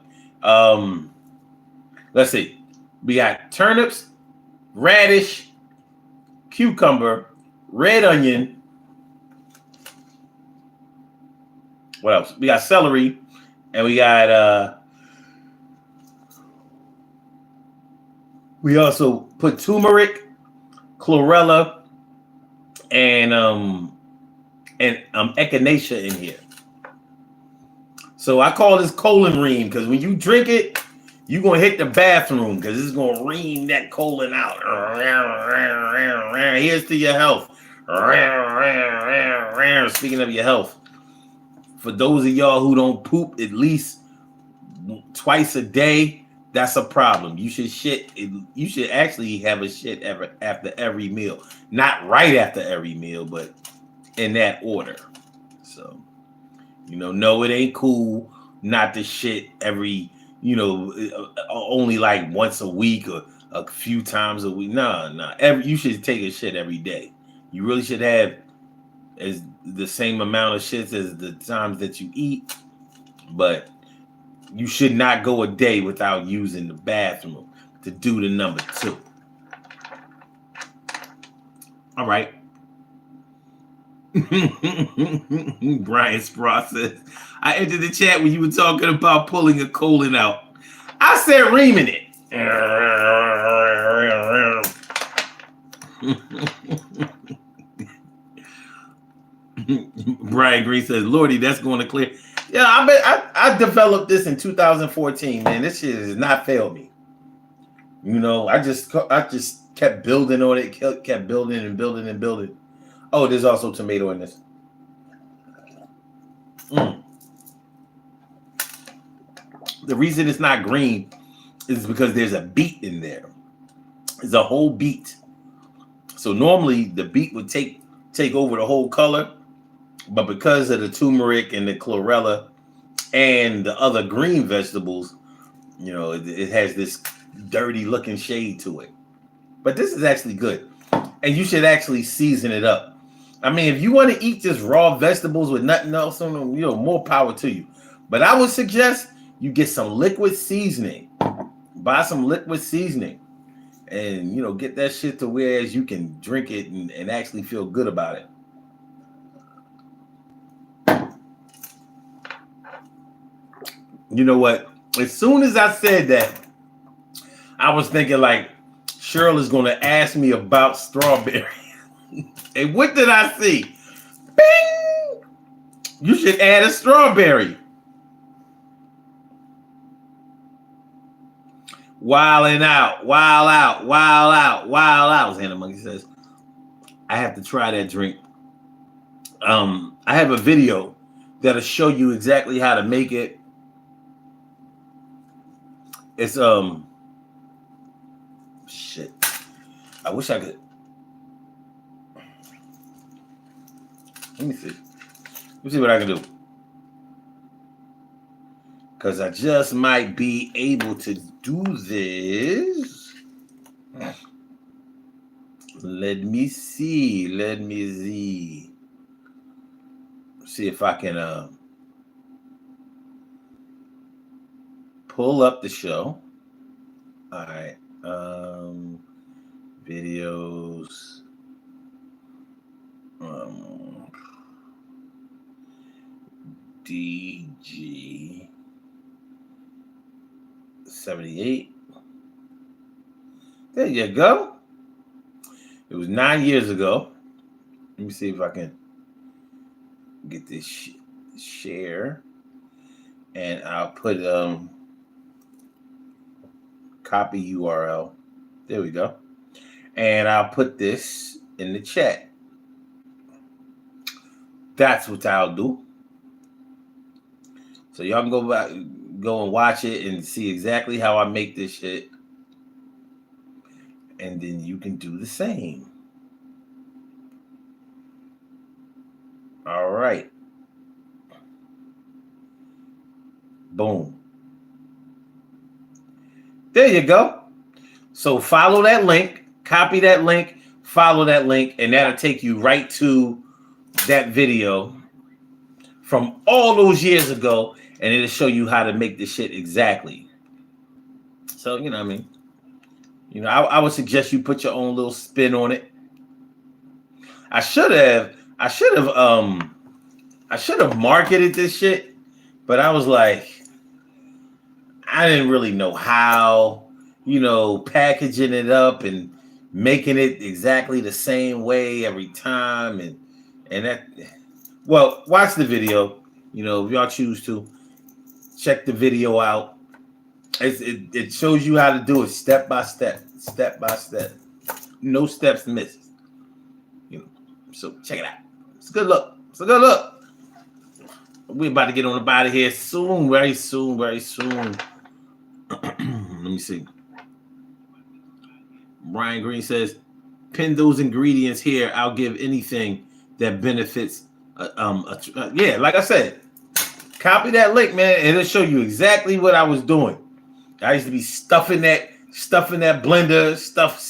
Let's see. We got turnips, radish, cucumber, red onion. What else? We got celery, and we got we also put turmeric, chlorella, and echinacea in here. So I call this colon ream because when you drink it, you're gonna hit the bathroom because it's gonna ream that colon out. Here's to your health. Speaking of your health, for those of y'all who don't poop at least twice a day, that's a problem. You should shit. You should actually have a shit after every meal, not right after every meal, but in that order. So, no, it ain't cool not to shit every, only like once a week or a few times a week. No. You should take a shit every day. You really should have as the same amount of shits as the times that you eat, but you should not go a day without using the bathroom to do the number 2. All right. Brian's process. I entered the chat when you were talking about pulling a colon out. I said reaming it. Brian Green says, "Lordy, that's going to clear." Yeah, I bet I developed this in 2014. Man, this shit has not failed me. I just kept building on it, kept building and building and building. Oh, there's also tomato in this. The reason it's not green is because there's a beet in there. It's a whole beet. So normally the beet would take over the whole color, but because of the turmeric and the chlorella and the other green vegetables, it has this dirty looking shade to it. But this is actually good, and you should actually season it up. I mean, if you want to eat just raw vegetables with nothing else on them, more power to you. But I would suggest you get some liquid seasoning. Buy some liquid seasoning, and get that shit to where you can drink it and actually feel good about it. You know what? As soon as I said that, I was thinking like Cheryl is going to ask me about strawberry. And what did I see? Bing! You should add a strawberry. Wilding out, wild out, wild out, wild out. Xander Monkey says, I have to try that drink. I have a video that'll show you exactly how to make it. It's shit. I wish I could. Let me see. Let me see what I can do. Because I just might be able to do this. Let me see. Let me see. See if I can pull up the show. All right. Videos. DG 78. There you go. It was 9 years ago. Let me see if I can get this share, and I'll put copy URL. There we go. And I'll put this in the chat. That's what I'll do. So y'all can go and watch it and see exactly how I make this shit. And then you can do the same. All right. Boom. There you go. So follow that link, copy that link, follow that link, and that'll take you right to that video from all those years ago, and it'll show you how to make this shit exactly. So, you know what I mean? You know, I would suggest you put your own little spin on it. I should have marketed this shit, but I was like, I didn't really know how, you know, packaging it up and making it exactly the same way every time, and that. Well, watch the video. You know, if y'all choose to check the video out. It shows you how to do it step by step, no steps missed. You know, so check it out. It's a good look. We're about to get on about it here soon, very soon. Let me see. Brian Green says, "Pin those ingredients here. I'll give anything that benefits." Yeah, like I said, copy that link, man, and it'll show you exactly what I was doing. I used to be stuffing that blender, stuff,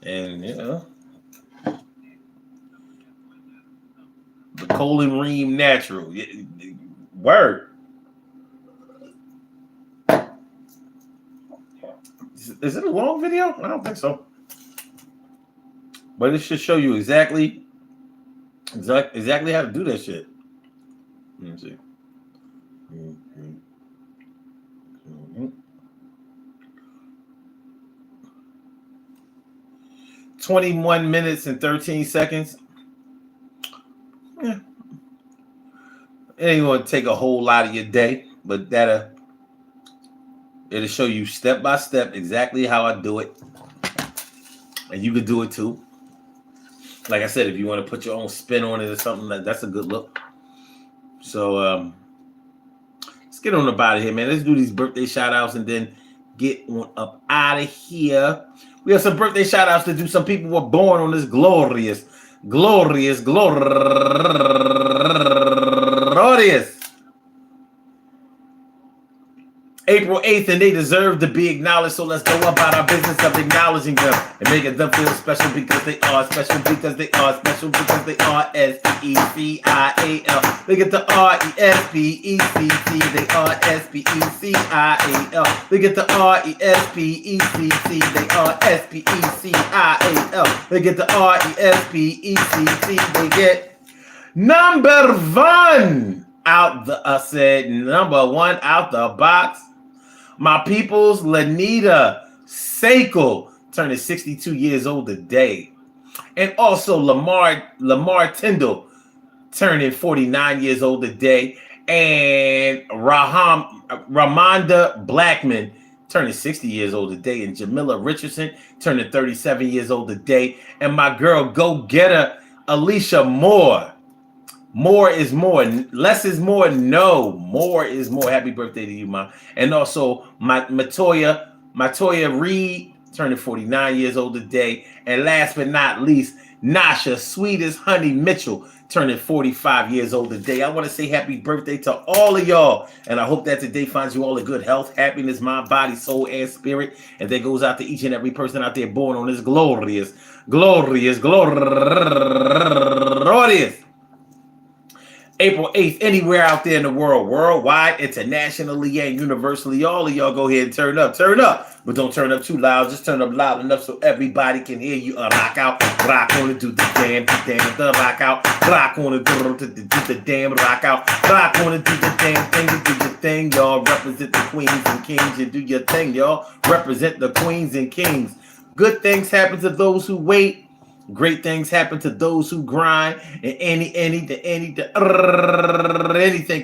and you know, the Colin Ream Natural. Word. Is it a long video? I don't think so. But it should show you exactly how to do that shit. Let me see. 21 minutes and 13 seconds. Yeah. It ain't going to take a whole lot of your day, but it'll show you step by step exactly how I do it. And you could do it too. Like I said, if you want to put your own spin on it or something, that's a good look. So let's get on about it here, man. Let's do these birthday shout outs and then get on up out of here. We have some birthday shout outs to do. Some people were born on this glorious April 8th, and they deserve to be acknowledged. So let's go about our business of acknowledging them and making them feel special because they are special because they are special because they are S-P-E-C-I-A-L. They get the R-E-S-P-E-C-T. They are S-P-E-C-I-A-L. They get the R-E-S-P-E-C-T. They are S-P-E-C-I-A-L. They get the R-E-S-P-E-C-T. They get number one out the, I said number one out the box. My people's Lanita Seiko turning 62 years old today. And also Lamar Tyndall turning 49 years old today. And Ramonda Blackman turning 60 years old today. And Jamila Richardson turning 37 years old today. And my girl go-getter Alicia Moore. More is more. Less is more. No, more is more. Happy birthday to you, Ma. And also, Matoya Reed turning 49 years old today. And last but not least, Nasha, sweet as honey Mitchell, turning 45 years old today. I want to say happy birthday to all of y'all. And I hope that today finds you all in good health, happiness, mind, body, soul, and spirit. And that goes out to each and every person out there born on this glorious April 8th, anywhere out there in the world, worldwide, internationally, and universally. All of y'all go ahead and turn up. Turn up. But don't turn up too loud. Just turn up loud enough so everybody can hear you. Rock out. Rock on it. Do the damn. The rock out. Rock on it. Do the damn. Rock out. Rock on it. Do the damn thing. Do your thing, y'all. Represent the queens and kings and do your thing, y'all. Represent the queens and kings. Good things happen to those who wait. Great things happen to those who grind, and anything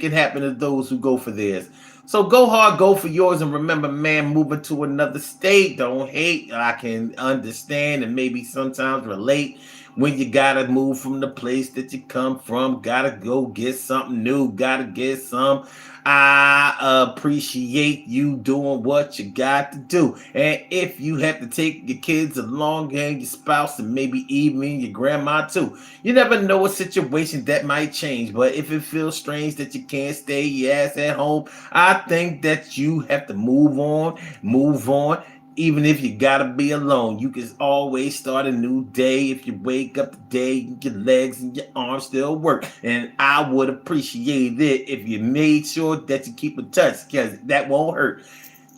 can happen to those who go for theirs. So go hard, go for yours, and remember, man, moving to another state. Don't hate. I can understand and maybe sometimes relate when you gotta move from the place that you come from. Gotta go get something new. Gotta get some. I appreciate you doing what you got to do. And if you have to take your kids along and your spouse and maybe even your grandma too, you never know a situation that might change. But if it feels strange that you can't stay your ass at home, I think that you have to move on. Even if you gotta be alone, you can always start a new day. If you wake up today, your legs and your arms still work. And I would appreciate it if you made sure that you keep in touch, because that won't hurt.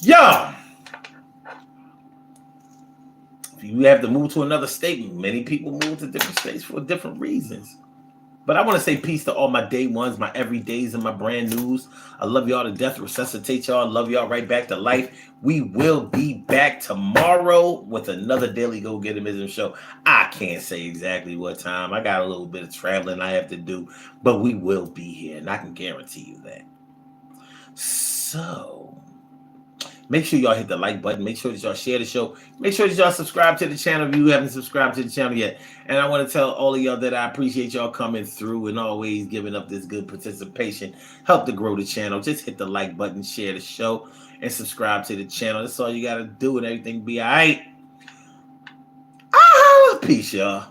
Y'all, if you have to move to another state, many people move to different states for different reasons. But I want to say peace to all my day ones, my everydays, and my brand news. I love y'all to death. Resuscitate y'all. I love y'all right back to life. We will be back tomorrow with another Daily Go Getimism show. I can't say exactly what time. I got a little bit of traveling I have to do, but we will be here, and I can guarantee you that. So make sure y'all hit the like button. Make sure that y'all share the show. Make sure that y'all subscribe to the channel if you haven't subscribed to the channel yet. And I want to tell all of y'all that I appreciate y'all coming through and always giving up this good participation. Help to grow the channel. Just hit the like button, share the show, and subscribe to the channel. That's all you got to do, and everything be all right. Peace, y'all.